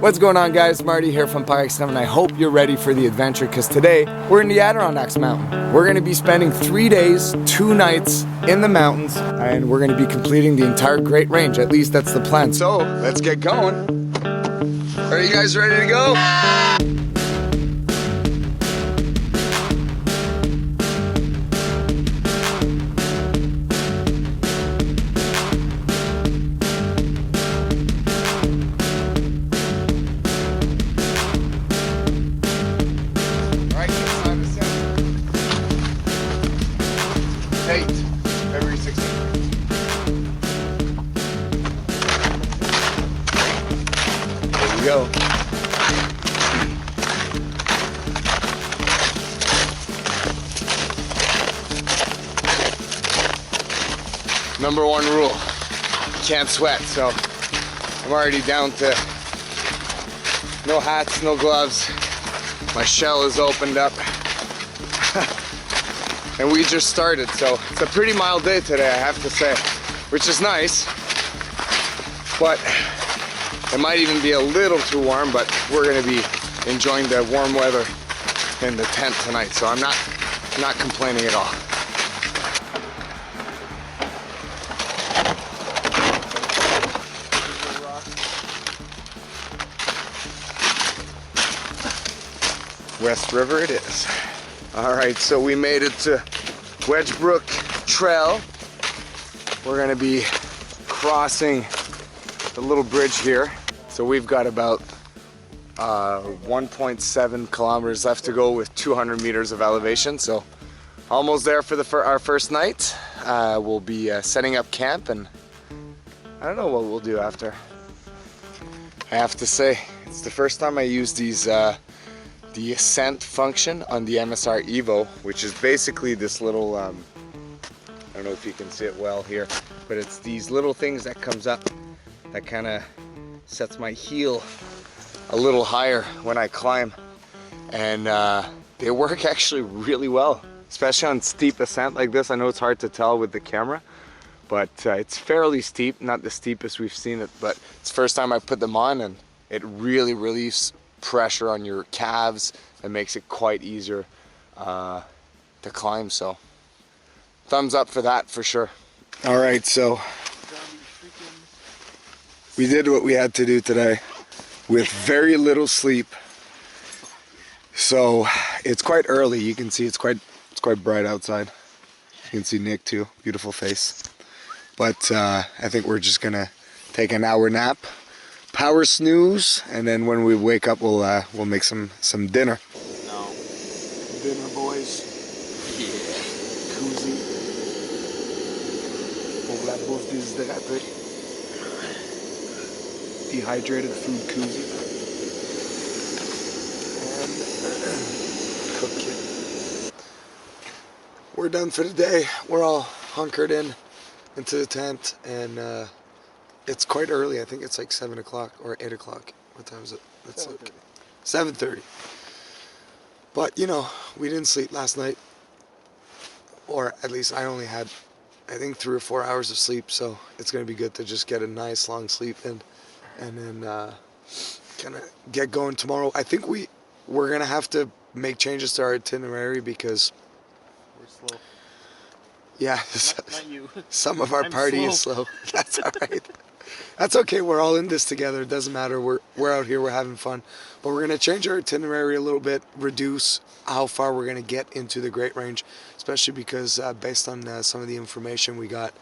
What's going on, guys? Marty here from PyX7, and I hope you're ready for the adventure because today we're in the Adirondack Mountains. We're going to be spending 3 days, 2 nights in the mountains, and we're going to be completing the entire Great Range. At least that's the plan. So let's get going. Are you guys ready to go? February 16th. There we go. Number one rule, can't sweat, so I'm already down to no hats, no gloves. My shell is opened up. And we just started, so it's a pretty mild day today, I have to say, which is nice, but it might even be a little too warm, but we're going to be enjoying the warm weather in the tent tonight, so I'm not complaining at all. West River it is. All right, so we made it to Wedgebrook Trail. We're gonna be crossing the little bridge here. So we've got about 1.7 kilometers left to go with 200 meters of elevation. So almost there for our first night. We'll be setting up camp, and I don't know what we'll do after. I have to say, it's the first time I use these the ascent function on the MSR Evo, which is basically this little, I don't know if you can see it well here, but it's these little things that comes up that kind of sets my heel a little higher when I climb, and they work actually really well, especially on steep ascent like this. I know it's hard to tell with the camera, but it's fairly steep, not the steepest we've seen it, but it's the first time I put them on, and it really relieves pressure on your calves and makes it quite easier to climb. So thumbs up for that for sure. All right, so we did what we had to do today with very little sleep. So it's quite early. You can see it's quite bright outside. You can see Nick too, beautiful face. But I think we're just gonna take an hour nap, power snooze, and then when we wake up we'll make some dinner. No. Dinner, boys. Yeah. Koozie. On l'a bouffe déshydratée. Dehydrated food koozie. And cook it. We're done for the day. We're all hunkered into the tent, and it's quite early. I think it's like 7 o'clock or 8 o'clock. What time is it? It's 7:30. But you know, we didn't sleep last night, or at least I only had, I think, 3 or 4 hours of sleep. So it's gonna be good to just get a nice long sleep in, and then kind of get going tomorrow. I think we're gonna have to make changes to our itinerary because we're slow. Yeah, not you. Some of our party is slow. That's all right. That's okay. We're all in this together. It doesn't matter. We're out here. We're having fun. But we're going to change our itinerary a little bit, reduce how far we're going to get into the Great Range, especially because based on some of the information we got,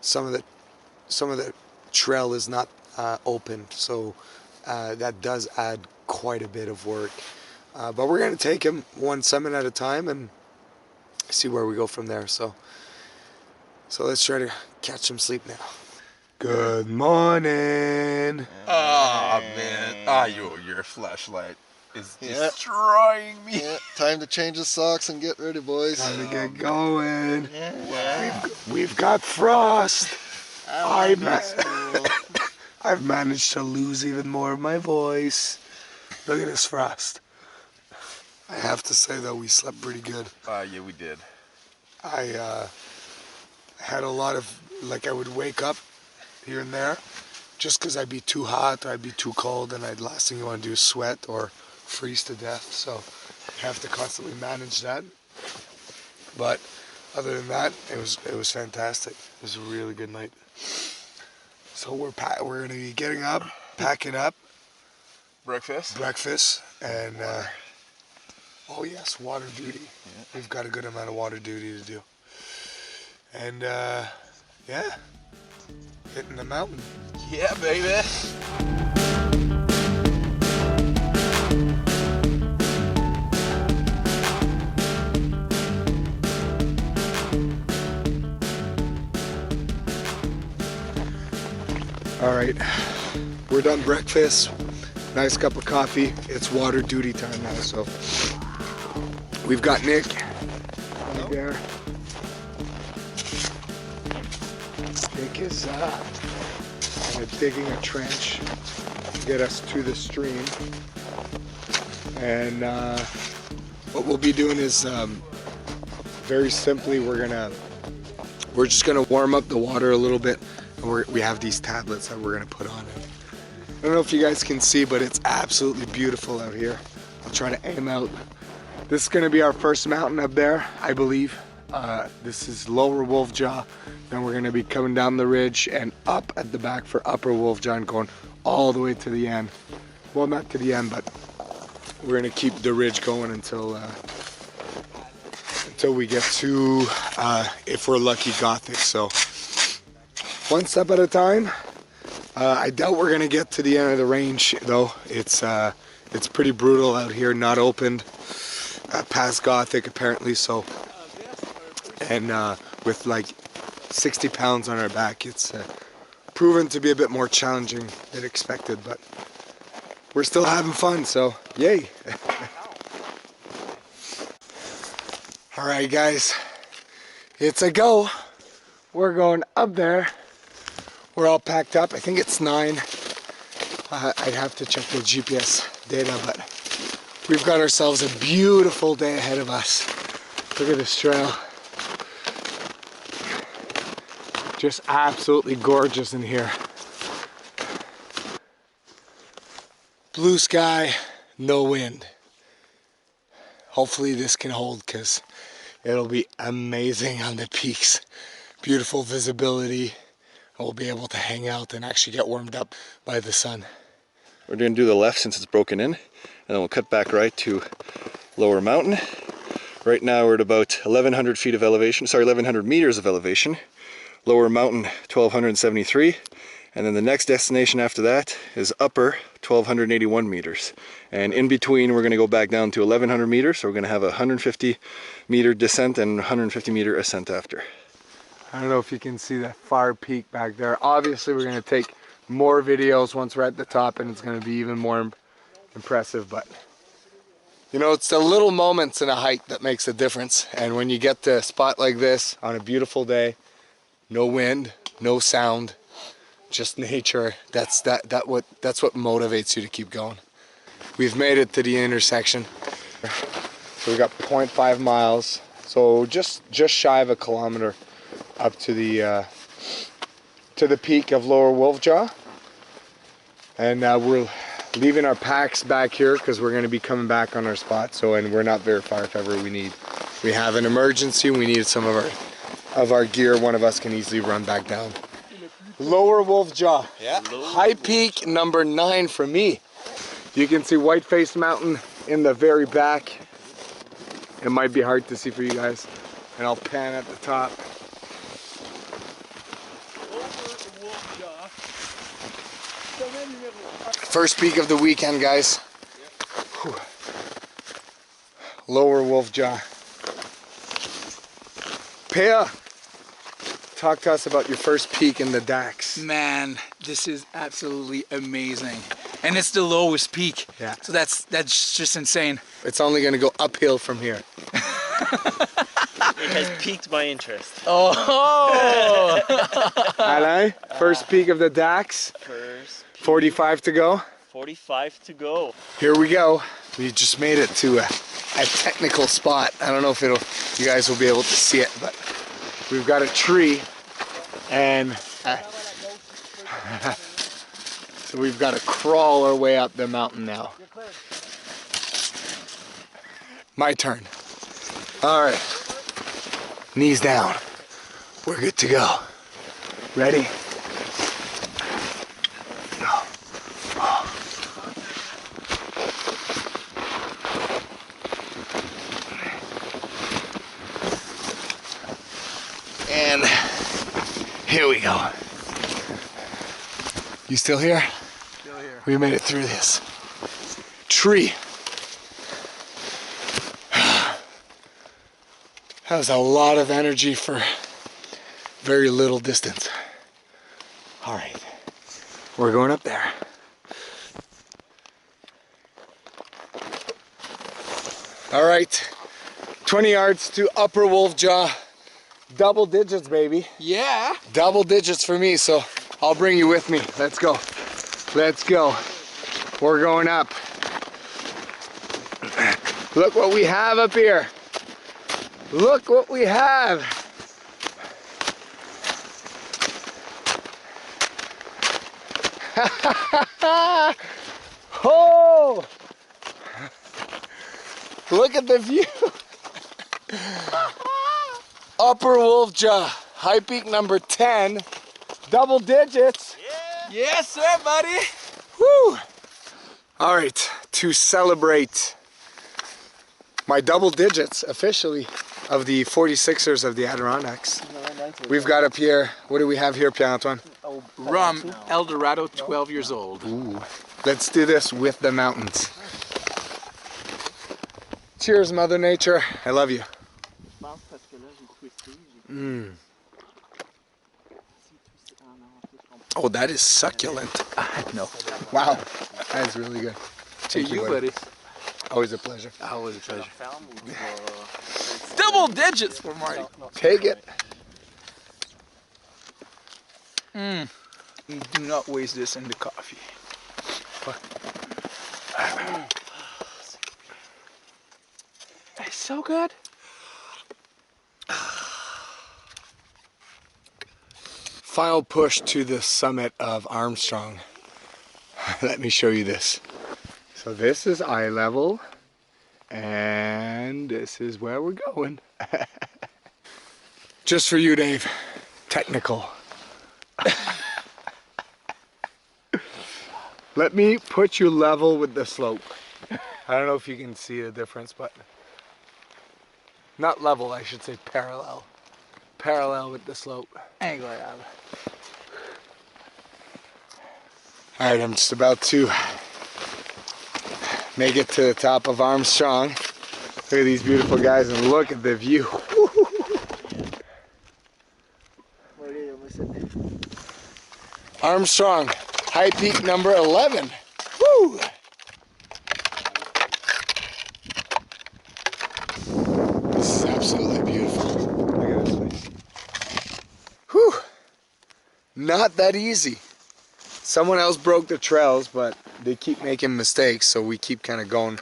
some of the trail is not open. So that does add quite a bit of work. But we're going to take him one summit at a time and see where we go from there. So let's try to catch some sleep now. Good morning. Oh man, your flashlight is destroying me. Yeah, time to change the socks and get ready, boys. Time to get going. Yeah. We've got frost. I've managed to lose even more of my voice. Look at this frost. I have to say though, we slept pretty good. Yeah, we did. I had a lot of, like, I would wake up here and there just because I'd be too hot or I'd be too cold, and the last thing you want to do is sweat or freeze to death. So you have to constantly manage that. But other than that, it was fantastic. It was a really good night. So we're going to be getting up, packing up. Breakfast, and oh yes, water duty. Yeah. We've got a good amount of water duty to do. And yeah, hitting the mountain. Yeah, baby. All right, we're done breakfast. Nice cup of coffee. It's water duty time now, so we've got Nick right there. Nick is kind of digging a trench to get us to the stream. And what we'll be doing is very simply, we're just gonna warm up the water a little bit, and we have these tablets that we're gonna put on it. I don't know if you guys can see, but it's absolutely beautiful out here. I'll try to aim out. This is gonna be our first mountain up there, I believe. This is Lower Wolf Jaw. Then we're gonna be coming down the ridge and up at the back for Upper Wolf Jaw and going all the way to the end. Well, not to the end, but we're gonna keep the ridge going until we get to, if we're lucky, Gothic. So one step at a time. I doubt we're gonna get to the end of the range though. It's pretty brutal out here, not opened past Gothic apparently. So, and with like 60 pounds on our back, it's proven to be a bit more challenging than expected, but we're still having fun, so yay. All right guys, it's a go. We're going up there. We're all packed up. I think it's 9. I'd have to check the GPS data, but we've got ourselves a beautiful day ahead of us. Look at this trail. Just absolutely gorgeous in here. Blue sky, no wind. Hopefully this can hold, because it'll be amazing on the peaks. Beautiful visibility. We'll be able to hang out and actually get warmed up by the sun. We're going to do the left since it's broken in, and then we'll cut back right to Lower Mountain. Right now we're at about 1,100 feet of elevation, sorry, 1,100 meters of elevation. Lower Mountain, 1,273. And then the next destination after that is Upper, 1,281 meters. And in between, we're going to go back down to 1,100 meters. So we're going to have a 150 meter descent and 150 meter ascent after. I don't know if you can see that far peak back there. Obviously, we're going to take more videos once we're at the top, and it's going to be even more impressive. But you know, it's the little moments in a hike that makes a difference. And when you get to a spot like this on a beautiful day, no wind, no sound, just nature, that's what motivates you to keep going. We've made it to the intersection. So we got 0.5 miles, so just shy of a kilometer up to the peak of Lower Wolf Jaw. And we're leaving our packs back here because we're going to be coming back on our spot. So, and we're not very far if ever we have an emergency, we need some of our gear. One of us can easily run back down. Lower Wolf Jaw. Yeah. High peak number 9 for me. You can see Whiteface Mountain in the very back. It might be hard to see for you guys, and I'll pan at the top. First peak of the weekend, guys. Whew. Lower Wolf Jaw. Pea, talk to us about your first peak in the Dax. Man, this is absolutely amazing. And it's the lowest peak. Yeah. So that's just insane. It's only going to go uphill from here. It has piqued my interest. Oh! Alain, first peak of the Dax. First peak, 45 to go. 45 to go. Here we go. We just made it to a technical spot. I don't know if you guys will be able to see it, but we've got a tree, and So we've got to crawl our way up the mountain now. My turn. All right. Knees down. We're good to go. Ready? Go. And here we go. You still here? Still here. We made it through this. Tree. That was a lot of energy for very little distance. All right, we're going up there. All right, 20 yards to Upper Wolf Jaw. Double digits, baby. Yeah. Double digits for me, so I'll bring you with me. Let's go. Let's go. We're going up. Look what we have up here. Look what we have. Oh! Look at the view. Upper Wolf Jaw, high peak number 10, double digits. Yes, sir, buddy. Woo! All right, to celebrate my double digits officially of the 46ers of the Adirondacks, we've got up here, what do we have here, Pierre-Antoine? Rum El Dorado, 12 years old. Ooh, let's do this with the mountains. Cheers, Mother Nature. I love you. Oh, that is succulent. No. Wow, that is really good. To Thank you, you, buddy. buddy. Always a pleasure. Always a pleasure. Double digits for Marty. Take it. You do not waste this in the coffee. It's so good. Final push to the summit of Armstrong. Let me show you this. So this is eye level, and this is where we're going. Just for you, Dave. Technical. Let me put you level with the slope. I don't know if you can see the difference, but not level, I should say parallel. Parallel with the slope. Angle it out. All right, I'm just about to make it to the top of Armstrong. Look at these beautiful guys and look at the view. Armstrong, high peak number 11. Woo! This is absolutely beautiful. Look at this place. Whew! Not that easy. Someone else broke the trails, but they keep making mistakes, so we keep kind of going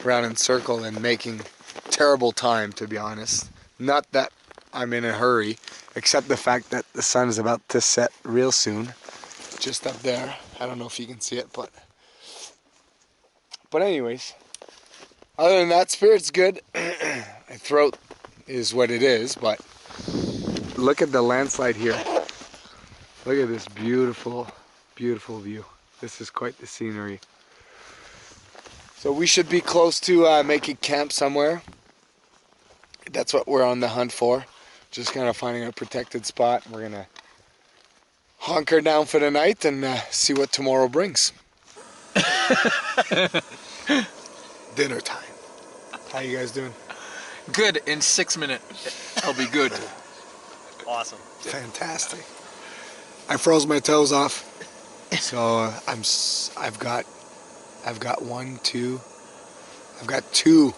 around in circle and making terrible time, to be honest. Not that I'm in a hurry, except the fact that the sun is about to set real soon. Just up there. I don't know if you can see it, but anyways, other than that, spirit's good. My throat is what it is, but look at the landslide here. Look at this beautiful, beautiful view. This is quite the scenery. So we should be close to making camp somewhere. That's what we're on the hunt for. Just kind of finding a protected spot. We're gonna hunker down for the night and see what tomorrow brings. Dinner time. How you guys doing? Good. In 6 minutes, I'll be good. Awesome. Fantastic. I froze my toes off, so I've got two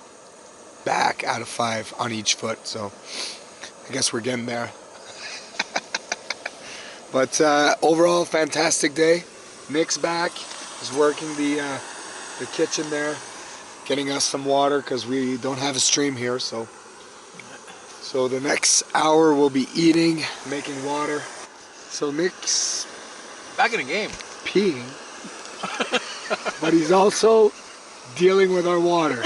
back out of 5 on each foot. So I guess we're getting there. But overall, fantastic day. Nick's back. He's working the kitchen there, getting us some water because we don't have a stream here. So the next hour we'll be eating, making water. So Nick's Back in the game. peeing. but he's also dealing with our water.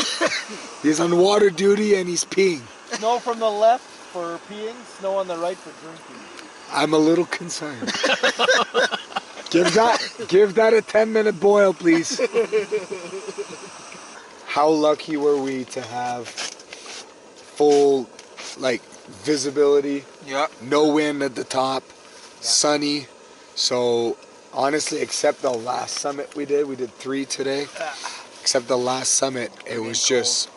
He's on water duty and he's peeing. Snow from the left for peeing, snow on the right for drinking. I'm a little concerned. Give that a 10-minute boil, please. How lucky were we to have full, like, visibility? Yeah. No wind at the top, sunny. So honestly, except the last summit we did 3 today. Except the last summit, it was just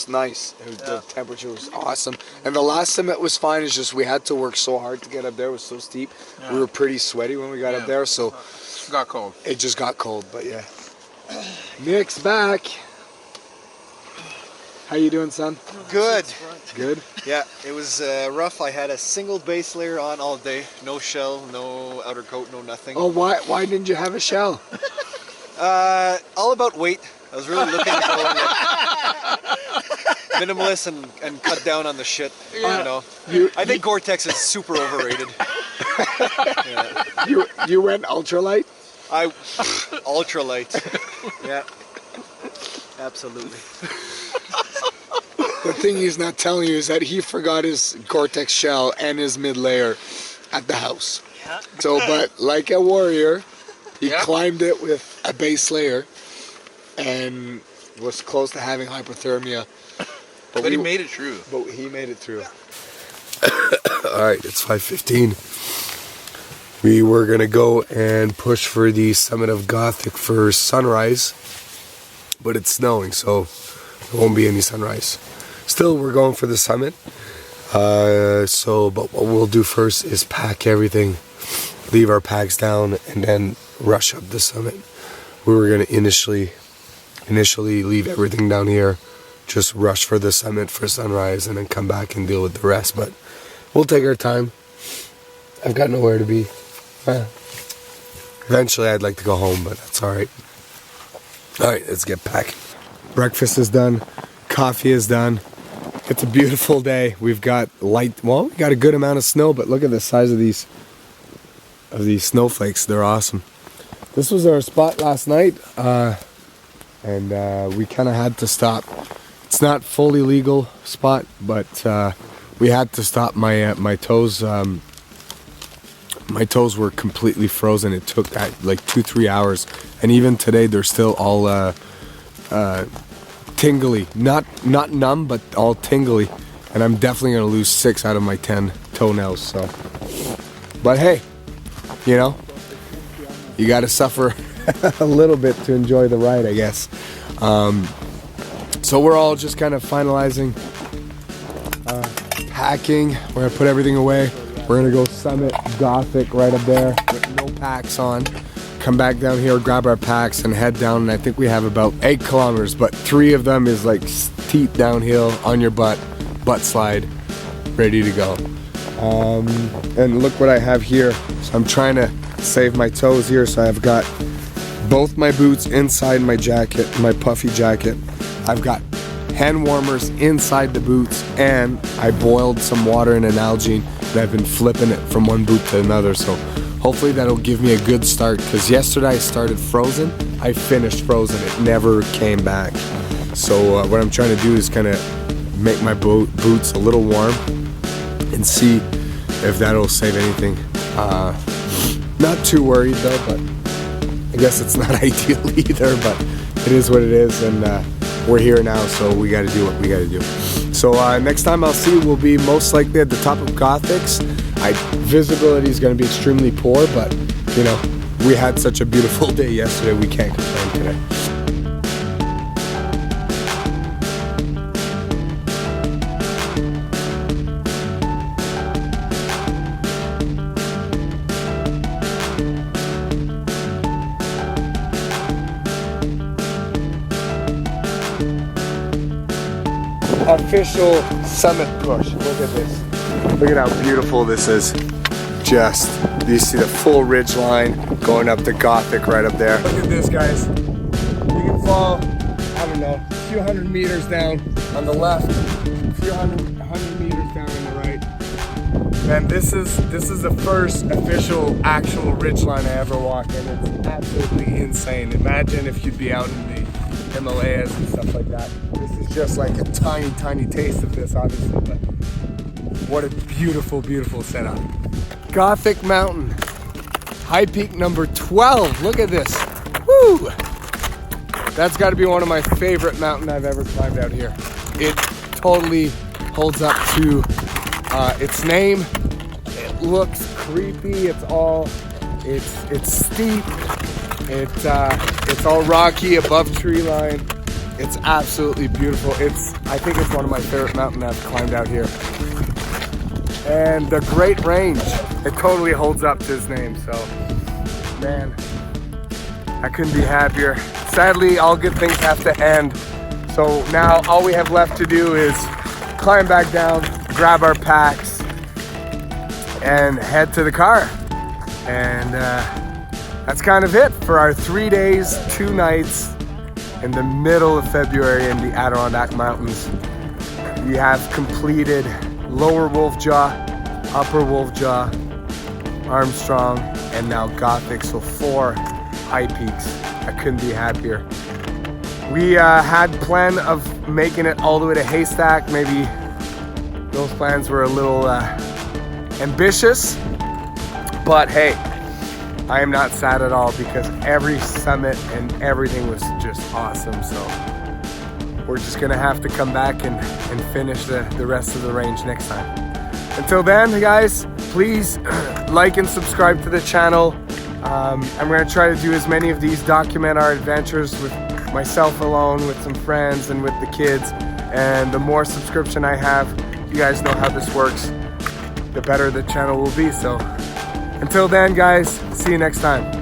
nice. The temperature was awesome, and the last summit was fine. It's just we had to work so hard to get up there. It was so steep. Yeah. We were pretty sweaty when we got up there, so got cold. It just got cold. But yeah, Nick's back. How you doing, son? Good. Good. Yeah, it was rough. I had a single base layer on all day. No shell, no outer coat, no nothing. Oh, why didn't you have a shell? All about weight. I was really looking to go minimalist and cut down on the shit. Yeah. You know, I think Gore-Tex is super overrated. Yeah. You went ultralight? Ultralight. Yeah. Absolutely. The thing he's not telling you is that he forgot his Gore-Tex shell and his mid-layer at the house. Yeah. So, but like a warrior, he climbed it with a base layer and was close to having hypothermia. But he made it through. But he made it through. Alright, it's 5:15. We were going to go and push for the summit of Gothic for sunrise, but it's snowing, so there won't be any sunrise. Still, we're going for the summit. But what we'll do first is pack everything, leave our packs down, and then rush up the summit. We were going to initially leave everything down here, just rush for the summit for sunrise, and then come back and deal with the rest. But we'll take our time. I've got nowhere to be. Eventually, I'd like to go home, but that's all right. All right, let's get packing. Breakfast is done. Coffee is done. It's a beautiful day. We've got we got a good amount of snow, but look at the size of these snowflakes. They're awesome. This was our spot last night, and we kind of had to stop. It's not fully legal spot, but we had to stop. My toes. My toes were completely frozen. It took like 2-3 hours, and even today they're still all tingly. Not numb, but all tingly. And I'm definitely gonna lose 6 out of my 10 toenails. So, but hey, you know, you gotta suffer a little bit to enjoy the ride, I guess. So we're all just kind of finalizing, packing. We're gonna put everything away. We're gonna go summit Gothic right up there with no packs on. Come back down here, grab our packs, and head down. And I think we have about 8 kilometers, but 3 of them is like steep downhill on your butt slide, ready to go. And look what I have here. So I'm trying to save my toes here. So I've got both my boots inside my jacket, my puffy jacket. I've got hand warmers inside the boots, and I boiled some water in an Nalgene, and I've been flipping it from one boot to another. So hopefully that'll give me a good start, because yesterday I started frozen. I finished frozen. It never came back. So what I'm trying to do is kind of make my boots a little warm and see if that'll save anything. Not too worried though, but I guess it's not ideal either, but it is what it is, and we're here now, so we got to do what we got to do. So next time I'll see you will be most likely at the top of Gothics. Visibility is going to be extremely poor, but you know, we had such a beautiful day yesterday, we can't complain today. Official summit push. Look at this. Look at how beautiful this is. Just, you see the full ridge line going up to Gothic right up there. Look at this, guys. You can fall, I don't know, a few hundred meters down on the left, a few hundred meters down on the right. Man, this is the first official actual ridgeline I ever walked in. It's absolutely insane. Imagine if you'd be out in the Himalayas and stuff like that. This is just like a tiny, tiny taste of this, obviously, but what a beautiful, beautiful setup. Gothic Mountain, high peak number 12. Look at this. Woo! That's got to be one of my favorite mountains I've ever climbed out here. It totally holds up to its name. It looks creepy. It's steep. It's all rocky above tree line. It's absolutely beautiful. I think it's one of my favorite mountains I've climbed out here. And the Great Range, it totally holds up to its name. So, man, I couldn't be happier. Sadly, all good things have to end. So now all we have left to do is climb back down, grab our packs, and head to the car. And that's kind of it for our 3 days, 2 nights in the middle of February in the Adirondack Mountains. We have completed Lower Wolf Jaw, Upper Wolf Jaw, Armstrong, and now Gothic, so 4 high peaks. I couldn't be happier. We had plan of making it all the way to Haystack. Maybe those plans were a little ambitious, but hey, I am not sad at all because every summit and everything was just awesome. So we're just gonna have to come back and finish the rest of the range next time. Until then, guys, please like and subscribe to the channel. I'm gonna try to do as many of these, document our adventures with myself alone, with some friends, and with the kids. And the more subscription I have, you guys know how this works, the better the channel will be. So until then, guys, see you next time.